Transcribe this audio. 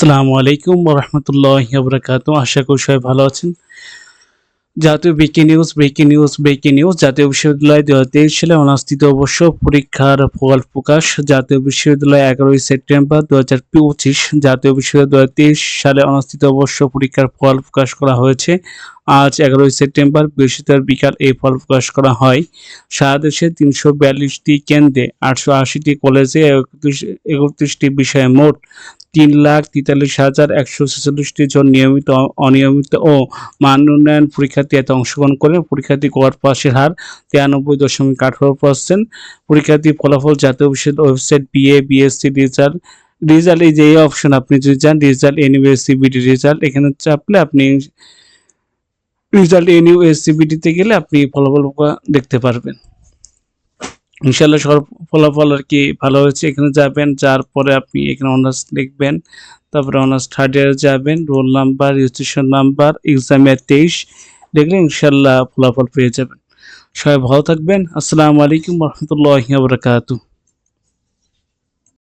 আসসালামু আলাইকুম ওয়া রাহমাতুল্লাহি ওয়া বারাকাতুহু। আশা করি সবাই ভালো আছেন। জাতীয় ব্রেকিং নিউজ। জাতীয় বিশ্ববিদ্যালয় ২০২৩ সালে অনুষ্ঠিত অবশ্য পরীক্ষার ফল প্রকাশ। জাতীয় বিশ্ববিদ্যালয় ১১ই সেপ্টেম্বর ২০২৫ জাতীয় বিশ্ববিদ্যালয় ২০২৩ সালে অনুষ্ঠিত অবশ্য পরীক্ষার ফল প্রকাশ করা হয়েছে। আজ ১১ই সেপ্টেম্বর বৃহস্পতিবার বিকাল এই ফল প্রকাশ করা হয়। সারা দেশে ৩৪২টি কেন্দ্রে ৮৮০টি কলেজে ৩১টি বিষয়ে মোট ৩,৪৩,১৪৬ জন নিয়মিত, অনিয়মিত ও মান উন্নয়ন পরীক্ষার্থী এতে অংশগ্রহণ করে। পরীক্ষার্থী গড় পাসের হার 93.18%। পরীক্ষার্থীর ফলাফল জাতীয় বিশ্ববিদ্যালয় ওয়েবসাইট বিএ, বিএসসি রেজাল্ট এই যে এই অপশন আপনি যদি চান রেজাল্ট এনইউএসসিবিডি রেজাল্ট এখানে চাপলে আপনি রেজাল্ট এনইউএসসিবিডিতে গেলে আপনি ফলাফল দেখতে পারবেন। ইনশাআল্লাহ সব ফলাফল আর কি ভালো হয়েছে। এখানে যাবেন, যার পরে আপনি এখানে অনার্স লিখবেন, তারপরে অনার্স থার্ড ইয়ারে যাবেন, রোল নাম্বার, রেজিস্ট্রেশন নাম্বার, এক্সামের 23 লিখলে ইনশাআল্লাহ ফলাফল পেয়ে যাবেন। সবাই ভালো থাকবেন। আসসালামু আলাইকুম ওয়া রাহমাতুল্লাহি ওয়া বারাকাতুহু।